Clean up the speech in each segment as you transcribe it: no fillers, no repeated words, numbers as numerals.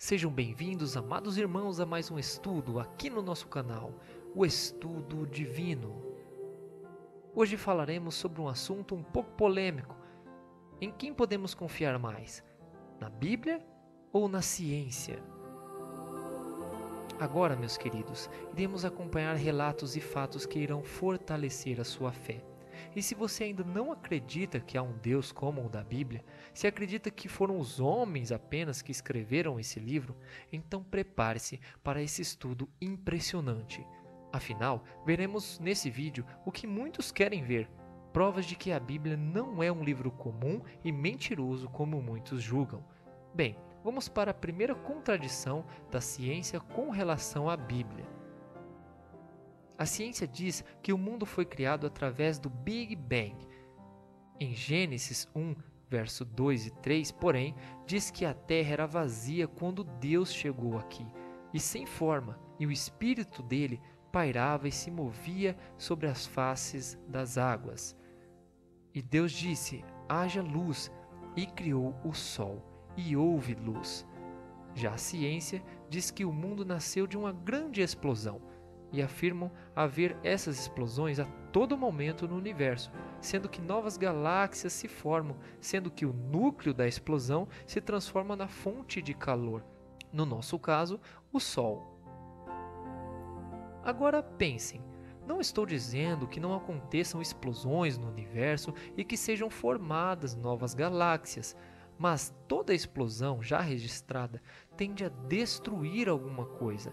Sejam bem-vindos, amados irmãos, a mais um estudo aqui no nosso canal, o Estudo Divino. Hoje falaremos sobre um assunto um pouco polêmico. Em quem podemos confiar mais? Na Bíblia ou na ciência? Agora, meus queridos, iremos acompanhar relatos e fatos que irão fortalecer a sua fé. E se você ainda não acredita que há um Deus como o da Bíblia, se acredita que foram os homens apenas que escreveram esse livro, então prepare-se para esse estudo impressionante. Afinal, veremos nesse vídeo o que muitos querem ver, provas de que a Bíblia não é um livro comum e mentiroso como muitos julgam. Bem, vamos para a primeira contradição da ciência com relação à Bíblia. A ciência diz que o mundo foi criado através do Big Bang. Em Gênesis 1, verso 2 e 3, porém, diz que a Terra era vazia quando Deus chegou aqui, e sem forma, e o Espírito dele pairava e se movia sobre as faces das águas. E Deus disse: haja luz, e criou o sol, e houve luz. Já a ciência diz que o mundo nasceu de uma grande explosão, e afirmam haver essas explosões a todo momento no universo, sendo que novas galáxias se formam, sendo que o núcleo da explosão se transforma na fonte de calor, no nosso caso, o Sol. Agora pensem, não estou dizendo que não aconteçam explosões no universo e que sejam formadas novas galáxias, mas toda explosão já registrada tende a destruir alguma coisa.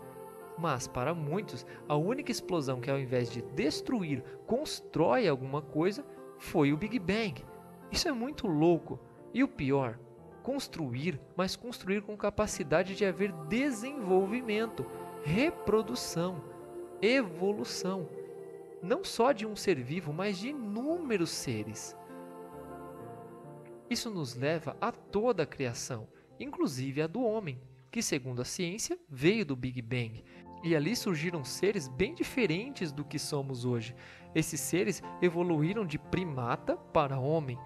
Mas, para muitos, a única explosão que ao invés de destruir, constrói alguma coisa, foi o Big Bang. Isso é muito louco. E o pior, construir, mas construir com capacidade de haver desenvolvimento, reprodução, evolução. Não só de um ser vivo, mas de inúmeros seres. Isso nos leva a toda a criação, inclusive a do homem, que, segundo a ciência, veio do Big Bang. E ali surgiram seres bem diferentes do que somos hoje. Esses seres evoluíram de primata para homem.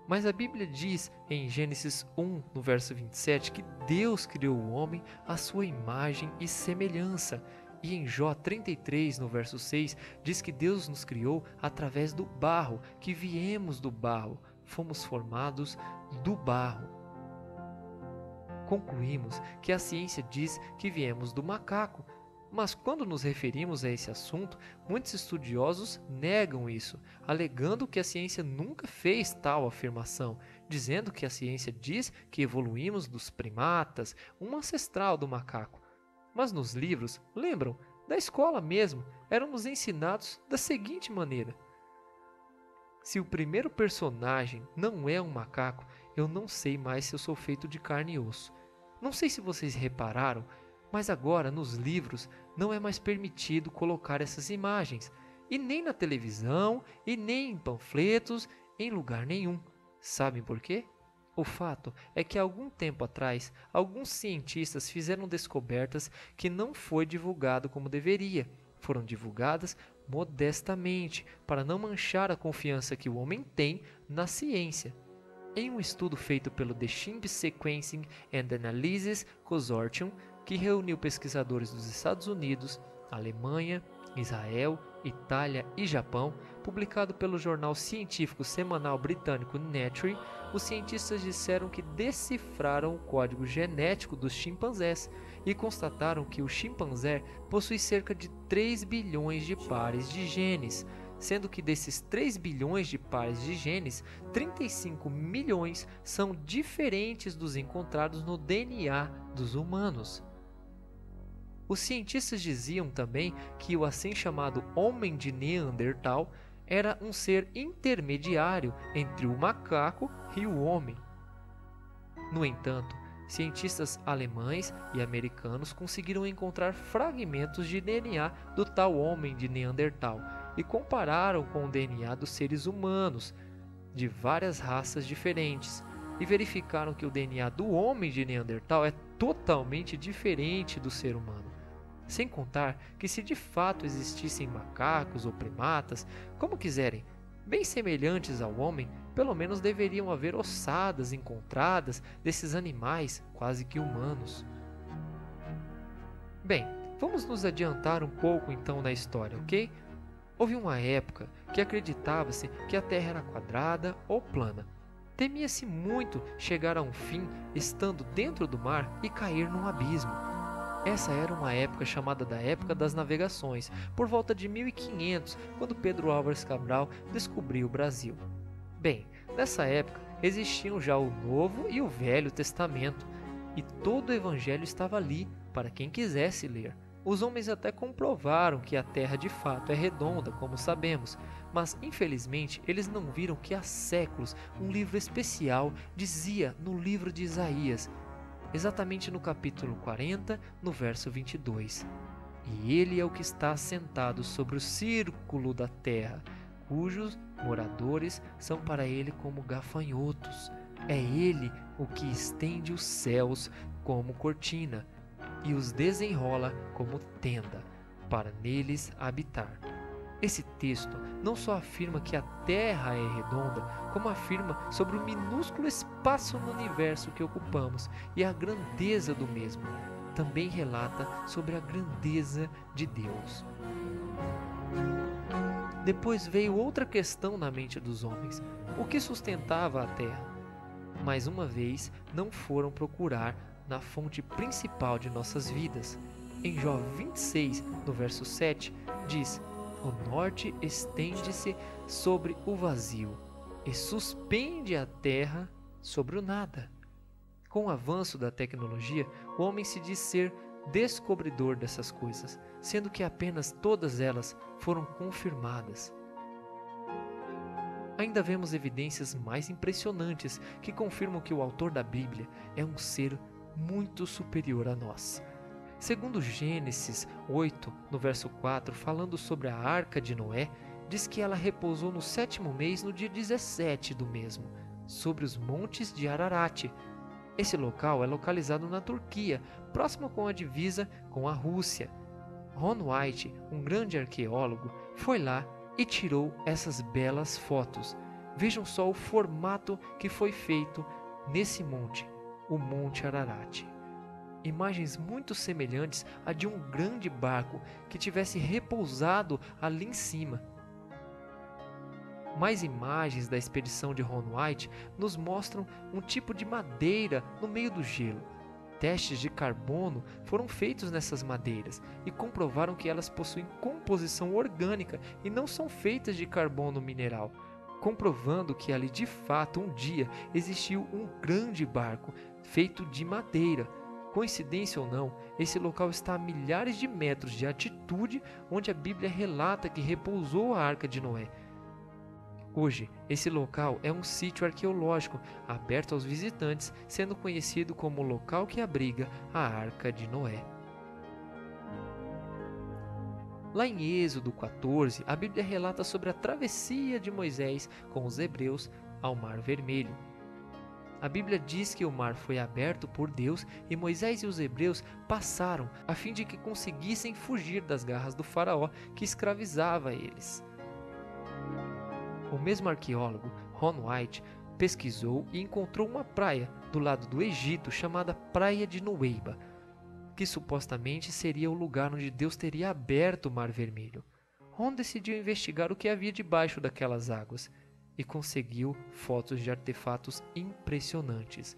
Mas a Bíblia diz em Gênesis 1, no verso 27, que Deus criou o homem à sua imagem e semelhança. E em Jó 33, no verso 6, diz que Deus nos criou através do barro, que viemos do barro, fomos formados do barro. Concluímos que a ciência diz que viemos do macaco. Mas quando nos referimos a esse assunto, muitos estudiosos negam isso, alegando que a ciência nunca fez tal afirmação, dizendo que a ciência diz que evoluímos dos primatas, um ancestral do macaco. Mas nos livros, lembram, da escola mesmo, éramos ensinados da seguinte maneira: se o primeiro personagem não é um macaco, eu não sei mais se eu sou feito de carne e osso. Não sei se vocês repararam, mas agora, nos livros, não é mais permitido colocar essas imagens, e nem na televisão, e nem em panfletos, em lugar nenhum. Sabem por quê? O fato é que há algum tempo atrás, alguns cientistas fizeram descobertas que não foi divulgado como deveria. Foram divulgadas modestamente, para não manchar a confiança que o homem tem na ciência. Em um estudo feito pelo The Chimp Sequencing and Analysis Consortium, que reuniu pesquisadores dos Estados Unidos, Alemanha, Israel, Itália e Japão, publicado pelo jornal científico semanal britânico Nature, os cientistas disseram que decifraram o código genético dos chimpanzés e constataram que o chimpanzé possui cerca de 3 bilhões de pares de genes, sendo que desses 3 bilhões de pares de genes, 35 milhões são diferentes dos encontrados no DNA dos humanos. Os cientistas diziam também que o assim chamado homem de Neandertal era um ser intermediário entre o macaco e o homem. No entanto, cientistas alemães e americanos conseguiram encontrar fragmentos de DNA do tal homem de Neandertal e compararam com o DNA dos seres humanos de várias raças diferentes e verificaram que o DNA do homem de Neandertal é totalmente diferente do ser humano. Sem contar que, se de fato existissem macacos ou primatas, como quiserem, bem semelhantes ao homem, pelo menos deveriam haver ossadas encontradas desses animais quase que humanos. Bem, vamos nos adiantar um pouco então na história, ok? Houve uma época que acreditava-se que a Terra era quadrada ou plana. Temia-se muito chegar a um fim estando dentro do mar e cair num abismo. Essa era uma época chamada da Época das Navegações, por volta de 1500, quando Pedro Álvares Cabral descobriu o Brasil. Bem, nessa época existiam já o Novo e o Velho Testamento, e todo o Evangelho estava ali para quem quisesse ler. Os homens até comprovaram que a Terra de fato é redonda, como sabemos, mas infelizmente eles não viram que há séculos um livro especial dizia no livro de Isaías, exatamente no capítulo 40, no verso 22. E ele é o que está assentado sobre o círculo da terra, cujos moradores são para ele como gafanhotos. É ele o que estende os céus como cortina e os desenrola como tenda, para neles habitar. Esse texto não só afirma que a Terra é redonda, como afirma sobre o minúsculo espaço no universo que ocupamos e a grandeza do mesmo. Também relata sobre a grandeza de Deus. Depois veio outra questão na mente dos homens: o que sustentava a Terra? Mais uma vez, não foram procurar na fonte principal de nossas vidas. Em Jó 26, no verso 7, diz: o norte estende-se sobre o vazio e suspende a terra sobre o nada. Com o avanço da tecnologia, o homem se diz ser descobridor dessas coisas, sendo que apenas todas elas foram confirmadas. Ainda vemos evidências mais impressionantes que confirmam que o autor da Bíblia é um ser muito superior a nós. Segundo Gênesis 8, no verso 4, falando sobre a Arca de Noé, diz que ela repousou no 7º mês, no dia 17 do mesmo, sobre os montes de Ararat. Esse local é localizado na Turquia, próximo com a divisa com a Rússia. Ron White, um grande arqueólogo, foi lá e tirou essas belas fotos. Vejam só o formato que foi feito nesse monte, o Monte Ararat. Imagens muito semelhantes a de um grande barco que tivesse repousado ali em cima. Mais imagens da expedição de Ron White nos mostram um tipo de madeira no meio do gelo. Testes de carbono foram feitos nessas madeiras e comprovaram que elas possuem composição orgânica e não são feitas de carbono mineral, comprovando que ali de fato um dia existiu um grande barco feito de madeira. Coincidência ou não, esse local está a milhares de metros de altitude onde a Bíblia relata que repousou a Arca de Noé. Hoje, esse local é um sítio arqueológico aberto aos visitantes, sendo conhecido como o local que abriga a Arca de Noé. Lá em Êxodo 14, a Bíblia relata sobre a travessia de Moisés com os hebreus ao Mar Vermelho. A Bíblia diz que o mar foi aberto por Deus e Moisés e os hebreus passaram a fim de que conseguissem fugir das garras do faraó que escravizava eles. O mesmo arqueólogo, Ron White, pesquisou e encontrou uma praia do lado do Egito chamada Praia de Nuweiba, que supostamente seria o lugar onde Deus teria aberto o Mar Vermelho. Ron decidiu investigar o que havia debaixo daquelas águas e conseguiu fotos de artefatos impressionantes.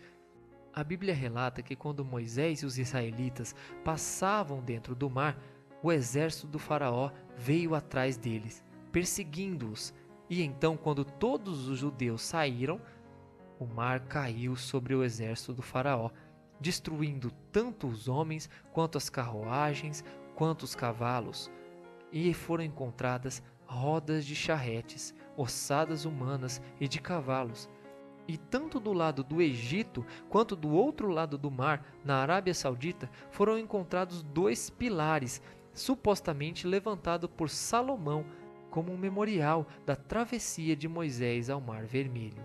A Bíblia relata que quando Moisés e os israelitas passavam dentro do mar, o exército do faraó veio atrás deles, perseguindo-os. E então, quando todos os judeus saíram, o mar caiu sobre o exército do faraó, destruindo tanto os homens, quanto as carruagens, quanto os cavalos. E foram encontradas rodas de charretes, ossadas humanas e de cavalos. E tanto do lado do Egito, quanto do outro lado do mar, na Arábia Saudita, foram encontrados 2 pilares, supostamente levantados por Salomão, como um memorial da travessia de Moisés ao Mar Vermelho.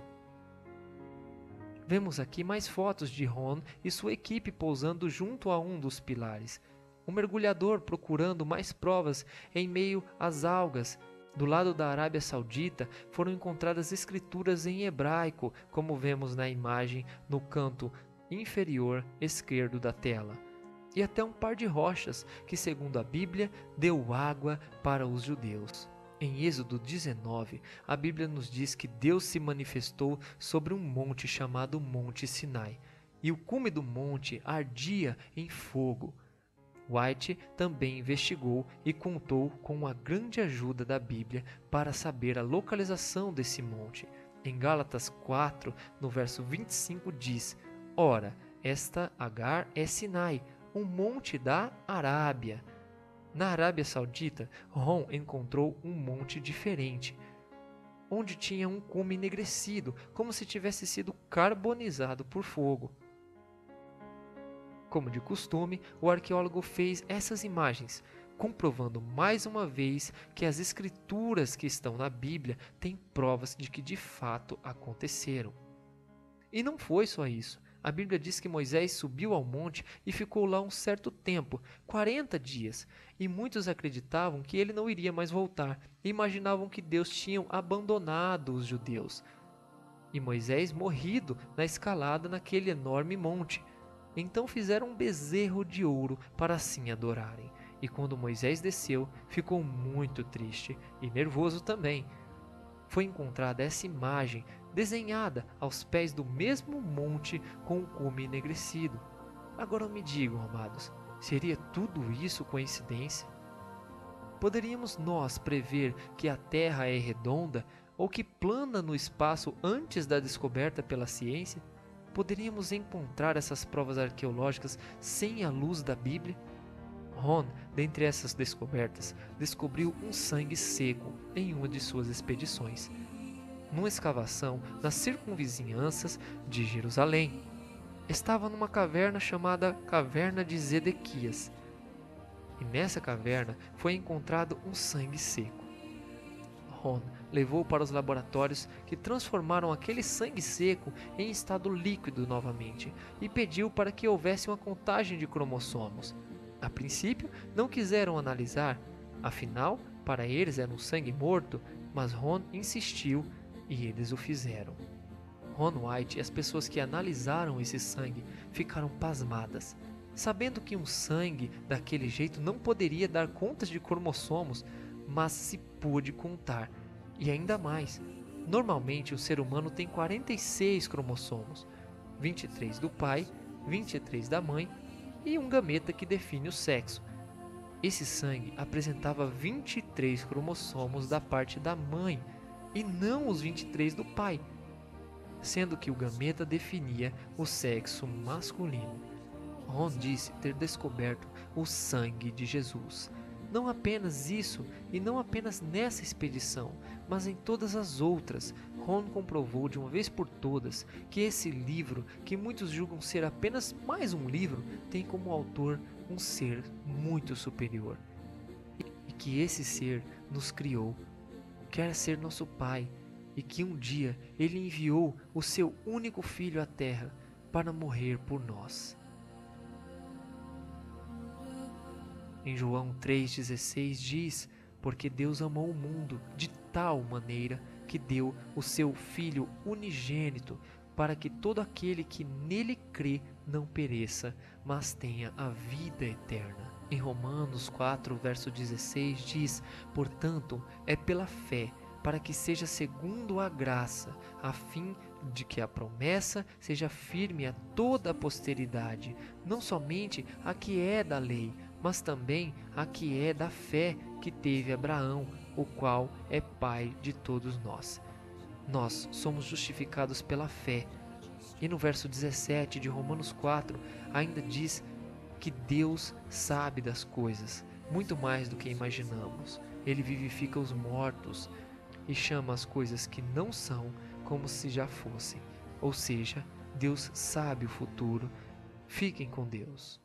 Vemos aqui mais fotos de Ron e sua equipe pousando junto a um dos pilares. O mergulhador procurando mais provas em meio às algas. Do lado da Arábia Saudita foram encontradas escrituras em hebraico, como vemos na imagem no canto inferior esquerdo da tela. e até um par de rochas que, segundo a Bíblia, deu água para os judeus. Em Êxodo 19, a Bíblia nos diz que Deus se manifestou sobre um monte chamado Monte Sinai, e o cume do monte ardia em fogo. White também investigou e contou com a grande ajuda da Bíblia para saber a localização desse monte. Em Gálatas 4, no verso 25 diz: Ora, esta Agar é Sinai, um monte da Arábia. Na Arábia Saudita, Ron encontrou um monte diferente, onde tinha um cume enegrecido, como se tivesse sido carbonizado por fogo. Como de costume, o arqueólogo fez essas imagens, comprovando mais uma vez que as escrituras que estão na Bíblia têm provas de que de fato aconteceram. E não foi só isso. A Bíblia diz que Moisés subiu ao monte e ficou lá um certo tempo, 40 dias, e muitos acreditavam que ele não iria mais voltar, e imaginavam que Deus tinha abandonado os judeus. E Moisés morrido na escalada naquele enorme monte. Então fizeram um bezerro de ouro para assim adorarem. E quando Moisés desceu, ficou muito triste e nervoso também. Foi encontrada essa imagem desenhada aos pés do mesmo monte com o cume enegrecido. Agora me digam, amados, seria tudo isso coincidência? Poderíamos nós prever que a Terra é redonda ou que plana no espaço antes da descoberta pela ciência? Poderíamos encontrar essas provas arqueológicas sem a luz da Bíblia? Ron, dentre essas descobertas, descobriu um sangue seco em uma de suas expedições, numa escavação nas circunvizinhanças de Jerusalém. Estava numa caverna chamada Caverna de Zedequias, e nessa caverna foi encontrado um sangue seco. Ron levou para os laboratórios que transformaram aquele sangue seco em estado líquido novamente e pediu para que houvesse uma contagem de cromossomos. A princípio, não quiseram analisar, afinal, para eles era um sangue morto, mas Ron insistiu e eles o fizeram. Ron White e as pessoas que analisaram esse sangue ficaram pasmadas, sabendo que um sangue daquele jeito não poderia dar contas de cromossomos, mas se pôde contar. E ainda mais, normalmente o ser humano tem 46 cromossomos, 23 do pai, 23 da mãe e um gameta que define o sexo. Esse sangue apresentava 23 cromossomos da parte da mãe e não os 23 do pai, sendo que o gameta definia o sexo masculino. Ron disse ter descoberto o sangue de Jesus. Não apenas isso, e não apenas nessa expedição, mas em todas as outras, Ron comprovou de uma vez por todas que esse livro, que muitos julgam ser apenas mais um livro, tem como autor um ser muito superior. E que esse ser nos criou, quer ser nosso Pai, e que um dia Ele enviou o seu único Filho à Terra para morrer por nós. Em João 3,16 diz: Porque Deus amou o mundo de tal maneira que deu o seu Filho unigênito, para que todo aquele que nele crê não pereça, mas tenha a vida eterna. Em Romanos 4, verso 16 diz: Portanto, é pela fé, para que seja segundo a graça, a fim de que a promessa seja firme a toda a posteridade, não somente a que é da lei, mas também a que é da fé que teve Abraão, o qual é pai de todos nós. Nós somos justificados pela fé. E no verso 17 de Romanos 4 ainda diz que Deus sabe das coisas, muito mais do que imaginamos. Ele vivifica os mortos e chama as coisas que não são como se já fossem. Ou seja, Deus sabe o futuro. Fiquem com Deus.